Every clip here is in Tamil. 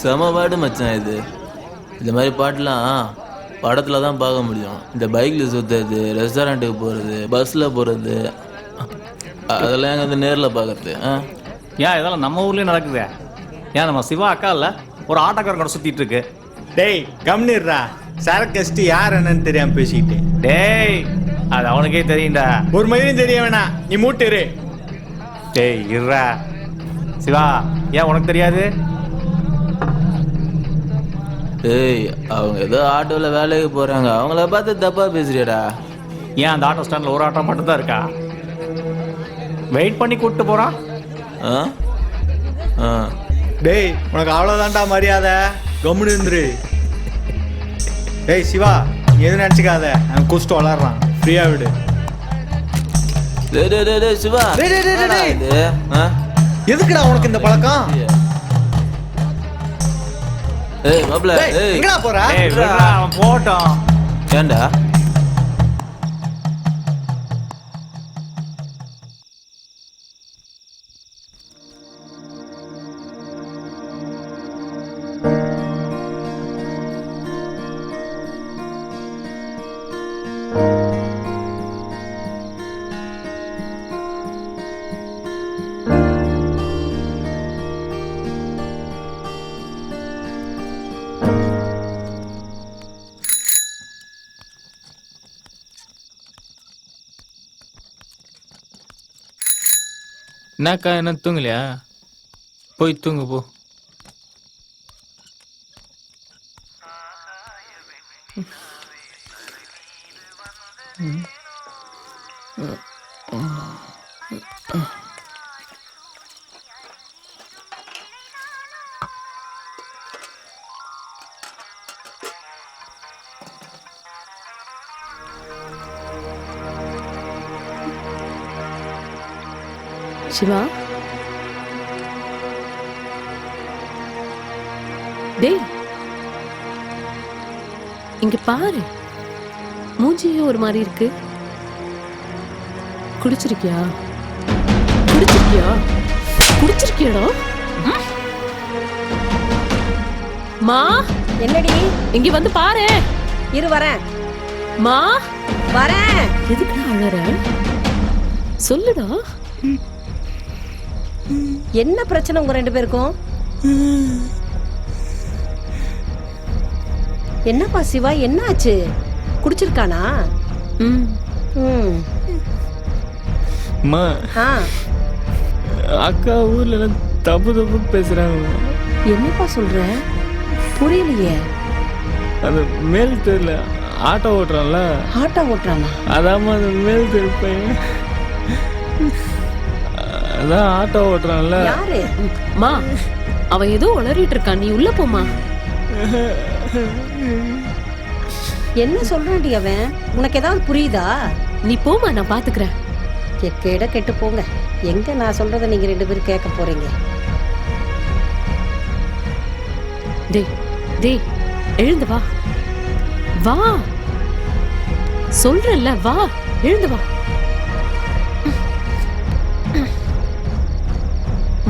செம பாட்டு மச்சான் இது. இந்த மாதிரி பாட்டுலாம் படத்தில் தான் பார்க்க முடியும். இந்த பைக்கில் சுற்றுறது, ரெஸ்டாரண்ட்டுக்கு போகிறது, பஸ்ஸில் போகிறது, அதெல்லாம் எங்கே வந்து நேரில் பார்க்கறது. ஏன் இதெல்லாம் நம்ம ஊர்லேயும் நடக்குது? ஏன் நம்ம சிவா அக்கா இல்லை ஒரு ஆட்டோக்காரன் கூட சுற்றிட்டு இருக்கு. டேய் கம்னிடுறா, சரக்கஸ்ட்டு யார் என்னன்னு தெரியாமல் பேசிக்கிட்டு. டேய் அது அவனுக்கே தெரியும்டா. ஒரு மயிலும் தெரிய வேணாம், நீ மூட்டுரு. டேய் இருறா சிவா, ஏன் உனக்கு தெரியாது? டேய் அவங்க ஏதோ ஆட்டோவில் வேலைக்கு போகிறாங்க, அவங்கள பார்த்து தப்பாக பேசுறியடா. ஏன் அந்த ஆட்டோ ஸ்டாண்டில் ஒரு ஆட்டோ மட்டும் தான் இருக்கா? வெயிட் பண்ணி கூப்பிட்டு போகிறான். ஆ ஆ டேய் உனக்கு அவ்வளோதான்டா மரியாதை, கம்முன்னு இருந்துரு. டேய் சிவா, நீ எதுவும் நினச்சிக்காத, அவன் குஸ்ட்டு வளர்றான், ஃப்ரீயாக விடு. டேய் டேய் டேய் டேய் சிவா, டேய் டேய் டேய் டேய் இது எதுக்குடா உனக்கு இந்த பழக்கம்? ஏய் மாப்ள, டேய் ஏய் எங்கடா போற? டேய் விட்றா, அவன் போட்டோம். ஏன்டா? என்னக்கா என்ன தூங்கலையா? போய் தூங்கு போ. சிவா, டேய் இங்க பாரு, மூஞ்சியே ஒரு மாதிரி இருக்கு. குடிச்சிருக்கியா? குடிச்சிருக்கியா? குடிச்சிருக்கியாடா? மா, என்னடி? இங்க வந்து பாரு. இரு வரேன். மா வரேன். எதுக்குடா அழற? சொல்லுடா. என்ன பிரச்சனை உங்க ரெண்டு பேருக்கும்? என்னப்பா சிவா, என்ன ஆச்சு? குடிச்சிருக்கானா? ம் ம். அம்மா, ஆ, அக்கா ஊர்ல எல்லாம் தப்பு தப்பு பேசுறாங்க. என்னப்பா சொல்ற? புரியலையே. அந்த மேல் தெருல ஆட்டோ ஓட்டுறான்ல, ஆட்டோ ஓட்டுறானா? அதாம்மா அந்த மேல் தெரு பையன். அதான் ஆட்டோ ஓட்டுறான்ல. யாரு? மா, அவன் ஏதோ உளறிட்டு இருக்கான், நீ உள்ள போமா. என்ன சொல்றான்டி அவன்? உனக்கு ஏதாவது புரியுதா? நீ போமா, நான் பாத்துக்கிறேன். எக்கேட கெட்டு போங்க. எங்க நான் சொல்றத நீங்க ரெண்டு பேரும் கேட்க போறீங்க? டேய் டேய், எழுந்து வா. வா சொல்றேன்ல, வா, எழுந்து வா.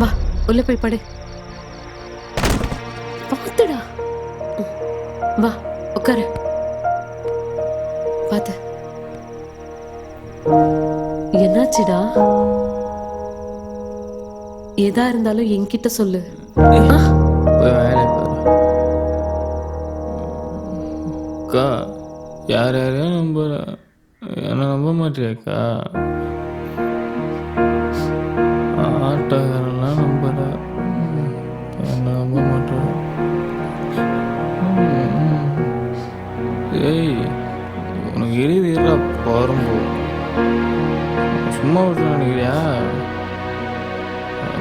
வா, உள்ள போய் படு. பாத்துடா. வா உட்காரு. பாத்து. என்னாச்சுடா? எதா இருந்தாலும் என்கிட்ட சொல்லு. போய் வேலை பாரு. அக்கா, யார் யாரையும் நம்புற, என்ன நம்ப மாட்டியாக்கா? ஆட்டோக்காரெல்லாம் நம்புற, என்ன நம்ப மாட்டேன். ஏய், உனக்கு இறுதியில் போகிறம்போ சும்மா விட்டு நினைக்கிறியா?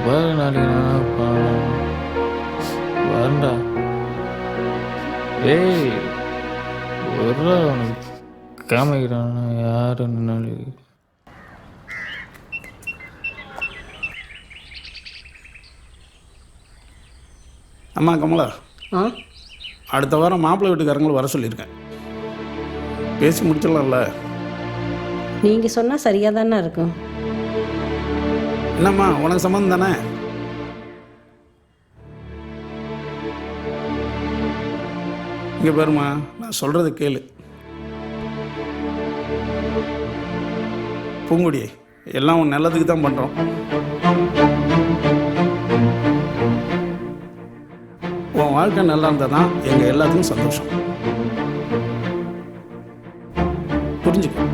பாரு, நாளைக்கு நான் வரண்டா. ஏய் ஒரு உனக்கு காமிக்கிறான் யாரு நின்னாலு. அம்மா கமலா, ஆ, அடுத்த வாரம் மாப்பிள்ளை வீட்டுக்காரங்களும் வர சொல்லியிருக்கேன். பேசி முடிச்சிடலாம்ல? நீங்க சொன்னா சரியா தானே இருக்கும். என்னம்மா, உனக்கு சம்மந்தம் தானே? இங்கே பாருமா, நான் சொல்கிறத கேளு. பூங்குடி, எல்லாம் உன் நல்லதுக்கு தான் பண்ணுறோம். உன் வாழ்க்கை நல்லா இருந்தால் தான் எங்கள் எல்லாத்துக்கும் சந்தோஷம். புரிஞ்சுக்க.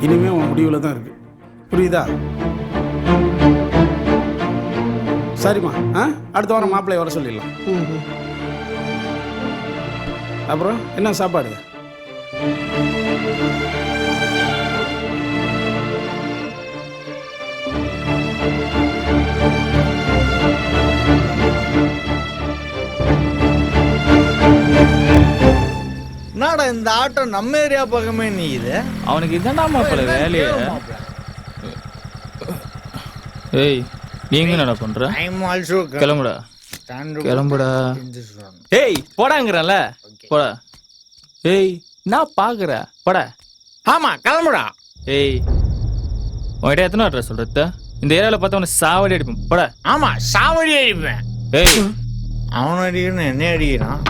இனிமே உன் முடிவில் தான் இருக்கு. புரியுதா? சரிம்மா. அடுத்த வாரம் மாப்பிள்ளைய வர சொல்லிடலாம். அப்புறம் என்ன சாப்பாடு? என்னடா இந்த ஆட்டோ நம்ம ஏரியா பக்கமே நீது? அவனுக்கு இதான்டா மாப்பிள்ள வேலையே. ஏய், நீ எங்க என்னடா பண்ற? கிளம்புடா கிளம்புடா. ஏய் போடாங்கிறல, போடா. ஏய் நான் பாக்குற, போடா. ஆமா கிளம்புடா. ஏய் உன்கிட்ட எத்தனை அட்ரஸ் சொல்றது? இந்த ஏரியாவில் பார்த்தா உன்னை சாவடி அடிப்பேன், போடா. ஆமா சாவடி அடிப்பேன். ஏய் அவன் அடிக்கணும், என்ன அடிக்கிறான்?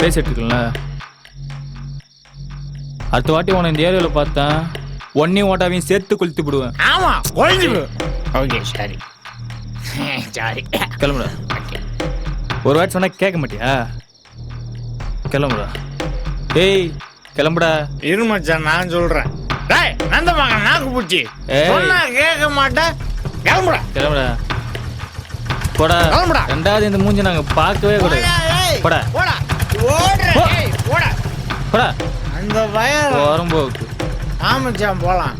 பேசிட்டு இருக்கல. அடுத்த வாட்டி உன இந்த ஏரியாவில் பார்த்தேன், ஒன்னையும் ஓட்டாவையும் சேர்த்து கொளுத்தி விடுவேன். ஆமா கொளுத்தி. ஓகே சரி சரி கிளம்புடா. ஒரு வாட்டி சொன்னா கேட்க மாட்டியா? கிளம்புடா. ஏய் கிளம்புடா. இரு மச்சான் நான் சொல்றேன். டேய் நந்த மகன் நாக்கு பூச்சி, சொன்னா கேட்க மாட்டேன். கிளம்புடா கிளம்புடா. போடா. கிளம்புடா. ரெண்டாவது இந்த மூஞ்சி நாங்க பார்க்கவே கூடாது. போடா போடா ஓடுற. ஏய் போடா போடா. அந்த வயல் போறம்போக்கு. ஆமாச்சான் போலாம்.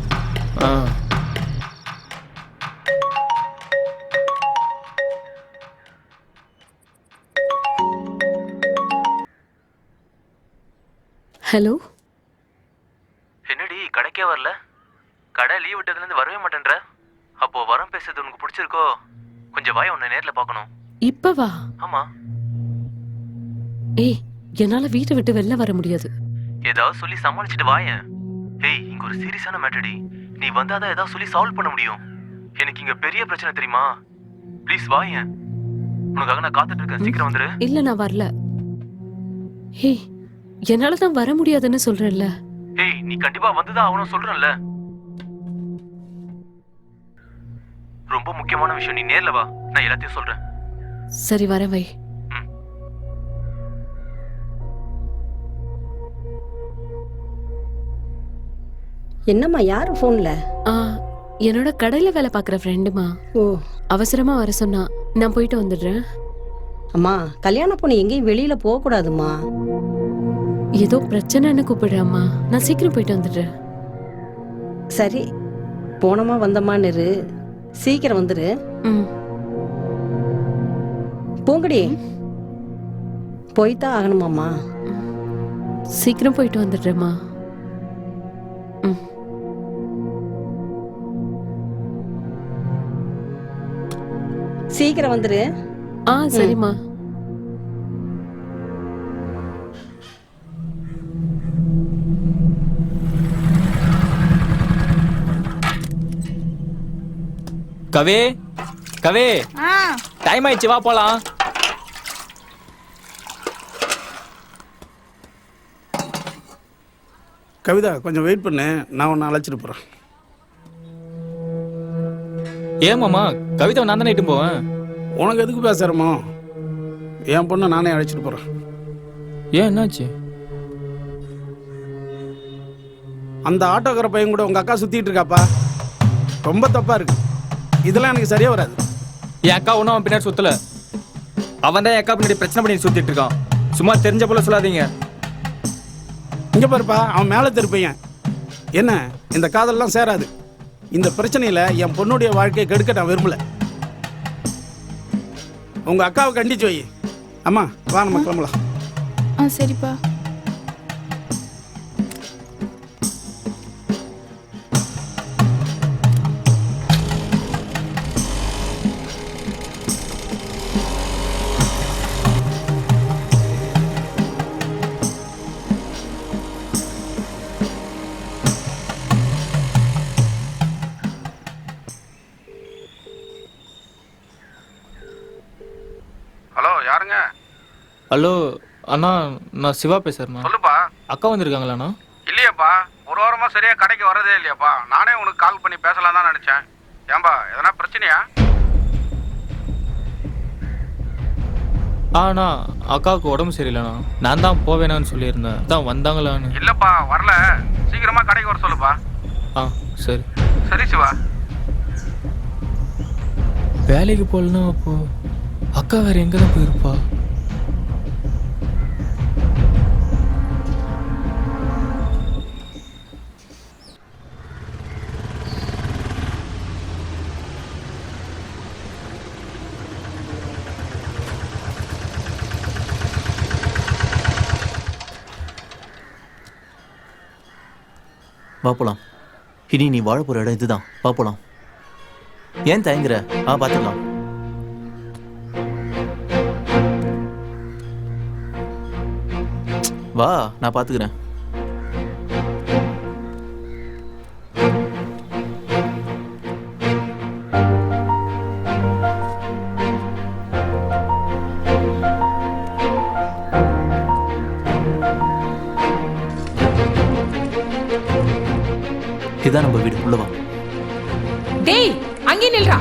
ஹலோ. என்னடி கடைக்கே வரல? கடை லீவ் விட்டதுலேருந்து வரவே மாட்டேன்ற. அப்போ வரம் பேசுறது உனக்கு பிடிச்சிருக்கோ? கொஞ்சம் வாய், உன்னை நேரில் பார்க்கணும். இப்ப வா. ஆமா. ஏய், என்னால வீட்டை விட்டு வெளில வர முடியாது. ஏதாவது சொல்லி சமாளிச்சுட்டு வாயேன். ஏய், இங்க ஒரு சீரியஸான மேட்டர்டி. நீ வந்தாதான் ஏதாவது சொல்லி சால்வ் பண்ண முடியும். எனக்கு இங்க பெரிய பிரச்சனை தெரியுமா? ப்ளீஸ் வாயேன். உனக்காக நான் காத்துட்டு இருக்கேன். சீக்கிரம் வந்துரு. இல்ல நான் வரல. ஏய், என்னால தான் வர முடியாதுன்னு சொல்றேன்ல. ஏய், நீ கண்டிப்பா வந்துதான் ஆகணும் சொல்றேன்ல. ரொம்ப முக்கியமான விஷயம். நீ நேர்ல வா, நான் எல்லாத்தையும் சொல்றேன். சரி வரேன், வை. என்னம்மா யாரு போன்ல? என்னோட கடையில வேலை பார்க்குற ஃப்ரெண்டுமா. ஓ அவசரமா வர சொன்னா, நான் போயிட்டு வந்துடுறேன். அம்மா கல்யாண பொண்ணு எங்கேயும் வெளியில போக கூடாதுமா. ஏதோ பிரச்சனைன்னு கூப்பிடுறேம்மா. நான் சீக்கிரம் போயிட்டு வந்துடுறேன். சரி போனமா வந்தமான்னு இரு. சீக்கிரம் வந்துரு. பூங்கடி போய்தான் ஆகணுமாம்மா. சீக்கிரம் போயிட்டு வந்துடுறேம்மா. சீக்கிரம் வந்துரு. சரிம்மா. கவே கவே, டைம் ஆயிடுச்சு, வா போலாம். கவிதா கொஞ்சம் வெயிட் பண்ணு, நான் உன்னை அழைச்சிட்டு போகிறேன். ஏமாமா, கவிதா நான் தானே இட்டு போவேன். உனக்கு எதுக்கு பேசுகிறமோ? என் பொண்ணை நானே அழைச்சிட்டு போகிறேன். ஏன் என்னாச்சு? அந்த ஆட்டோக்கார பையன் கூட உங்கள் அக்கா சுற்றிட்டு இருக்காப்பா. ரொம்ப தப்பாக இருக்கு. இதெல்லாம் எனக்கு சரியாக வராது. என் அக்கா ஒன்றும் அவன் பின்னாடி சுற்றல. அவன் தான் என் அக்கா பின்னாடி பிரச்சனை பண்ணி சுற்றிட்டு இருக்கான். சும்மா தெரிஞ்ச போல சொல்லாதீங்க. இங்கே பாருப்பா, அவன் மேலே திருப்பையன். என்ன இந்த காதல்லாம் சேராது. இந்த பிரச்சனையில் என் பொண்ணுடைய வாழ்க்கையை கெடுக்க நான் விரும்பல. உங்கள் அக்காவை கண்டிச்சு வை. அம்மா வா, நம்ம கிளம்பலாம். சரிப்பா. ஹலோ யாருங்க? ஹலோ அண்ணா, நான் சிவா பேசுறேண்ணா. சொல்லுப்பா. அக்கா வந்திருக்காங்களாண்ணா? இல்லையாப்பா, ஒரு வாரமா சரியா கடைக்கு வரதே இல்லையாப்பா. நானே உனக்கு கால் பண்ணி பேசலாம் தான் நினைச்சேன். ஏன்பா எதனா பிரச்சனையா? அண்ணா, அக்காவுக்கு உடம்பு சரியில்லைண்ணா. நான் தான் போவேனான்னு சொல்லியிருந்தேன். தான் வந்தாங்களான்னு. இல்லப்பா வரல, சீக்கிரமா கடைக்கு வர சொல்லுப்பா. சரி. சரி சிவா. வேலைக்கு போகலன்னா அப்போ அக்கா வேற எங்கே தான் போயிருப்பா? பார்ப்பலாம். இனி நீ வாழ போகிற இடம் இதுதான். பார்ப்பலாம். ஏன் தயங்குற? பார்த்துக்கலாம். வா, நான் பார்த்துக்கிறேன். இதான் நம்ம வீடு. உள்ள வா. டேய், அங்கே நில்றா.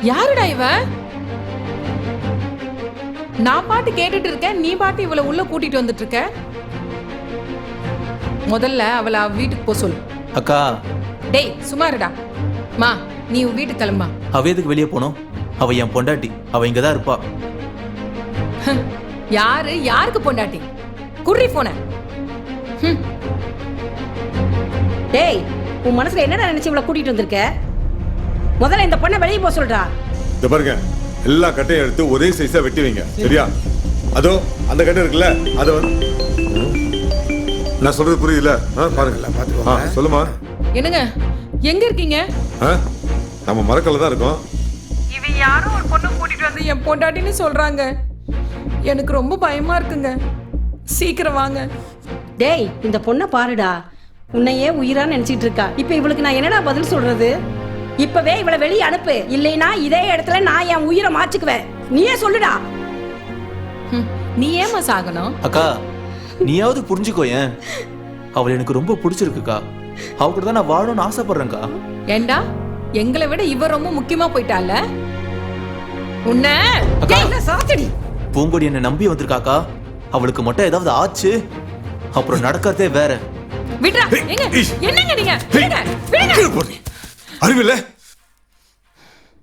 யாருடா இவன்? நான் பாட்டு கேட்டுட்டு இருக்கேன், நீ பாட்டு இவளை உள்ள கூட்டிட்டு வந்துட்டு இருக்க. முதல்ல அவளை வீட்டுக்கு போ சொல்லு. அக்கா. டேய் சும்மா இருடா. மா, நீ உன் வீட்டுக்கு கிளம்பா. அவ எதுக்கு வெளியே போனோம்? அவ என் பொண்டாட்டி. அவ இங்கதான் இருப்பா. யாருக்கு பொண்டாட்டி? குர்ரி போன. டேய், உன் மனசுல என்னடா நினைச்சு இவ்வளவு கூட்டிட்டு வந்திருக்க? முதல்ல இந்த பொண்ணை வெளியே போக சொல்றா. இந்த பாருங்க, எல்லா கட்டையும் எடுத்து ஒரே சைஸா வெட்டி வைங்க, சரியா? அதோ அந்த கட்டை இருக்குல்ல, அது வந்து நான் சொல்றது புரியுதுல? பாருங்க, பாத்துக்கோங்க. சொல்லுமா. என்னங்க, எங்க இருக்கீங்க? நம்ம மரக்கல்ல தான் இருக்கோம். இவன் யாரோ ஒரு பொண்ணு கூட்டிட்டு வந்து என் பொண்டாட்டின்னு சொல்றாங்க. எனக்கு ரொம்ப பயமா இருக்குங்க. சீக்கிரம் வாங்க. டேய், இந்த பொண்ணை பாருடா. உன்னையே உயிரா நினைச்சிட்டு இருக்கா. இப்ப இவளுக்கு நான் என்னடா பதில் சொல்றது? இப்பவே இவளை வெளியே அனுப்பு, இல்லைன்னா இதே இடத்துல நான் என் உயிரை மாச்சுக்குவேன். நீயே சொல்லுடா. நீ ஏமா சாகணும்? அக்கா, நீயாவது புரிஞ்சுக்கோ. ஏன் அவள் எனக்கு ரொம்ப பிடிச்சிருக்குக்கா. அவகிட்ட தான் நான் வாழணும்னு ஆசைப்படுறேன்க்கா. ஏண்டா, எங்களை விட இவ ரொம்ப முக்கியமா போயிட்டால. உன்னை சாச்சடி. பூங்கொடி என்ன நம்பி வந்திருக்காக்கா. அவளுக்கு மட்டும் ஏதாவது ஆச்சு, அப்புறம் நடக்கிறதே வேற. விட்றா. எங்க என்னங்க நீங்க? விடுங்க, விடுங்க. அறிவில்ல,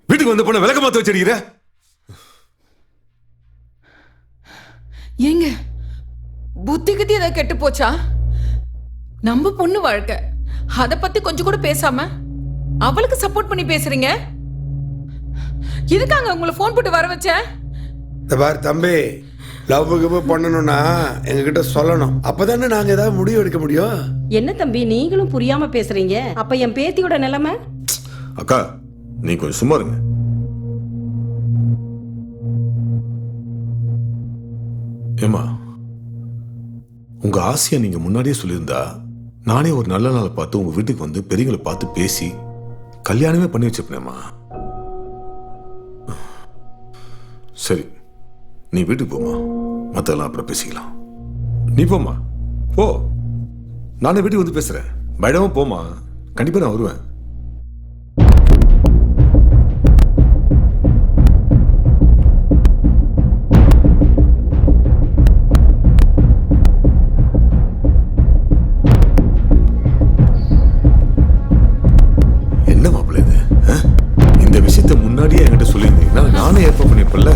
வீட்டுக்கு வந்த பொண்ணை விளக்க மாத்த வச்சிருக்கிற. ஏங்க, புத்தி கித்தி ஏதாவது கெட்டு போச்சா? நம்ம பொண்ணு வாழ்க்கை, அத பத்தி கொஞ்சம் கூட பேசாம அவளுக்கு சப்போர்ட் பண்ணி பேசுறீங்க. இதுக்காங்க உங்களை போன் போட்டு வர வச்சேன். தம்பி, லவ் பண்ணணும்னா எங்ககிட்ட சொல்லணும். அப்பதானே நாங்க ஏதாவது முடிவு எடுக்க முடியும். என்ன தம்பி, நீங்களும் புரியாம பேசுறீங்க? அப்ப என் பேத்தியோட நிலைமை? அக்கா, நீ கொஞ்சம் சும்மா இருங்க. ஏமா, உங்க ஆசையை நீங்க முன்னாடியே சொல்லியிருந்தா நானே ஒரு நல்ல நாளை பார்த்து உங்க வீட்டுக்கு வந்து பெரியங்களை பார்த்து பேசி கல்யாணமே பண்ணி வச்சிருப்பேனேம்மா. சரி, நீ வீட்டுக்கு போமா, மத்தெல்லாம் அப்புறம் பேசிக்கலாம். நீ போமா, போ. நானே வீட்டுக்கு வந்து பேசுறேன். பயடமா போமா, கண்டிப்பா நான் வருவேன். என்ன மாப்பிள்ளை இது? இந்த விஷயத்த முன்னாடியே என்கிட்ட சொல்லியிருந்தீங்கன்னா நானே ஏற்பாடு பண்ணிருப்பேன்ல.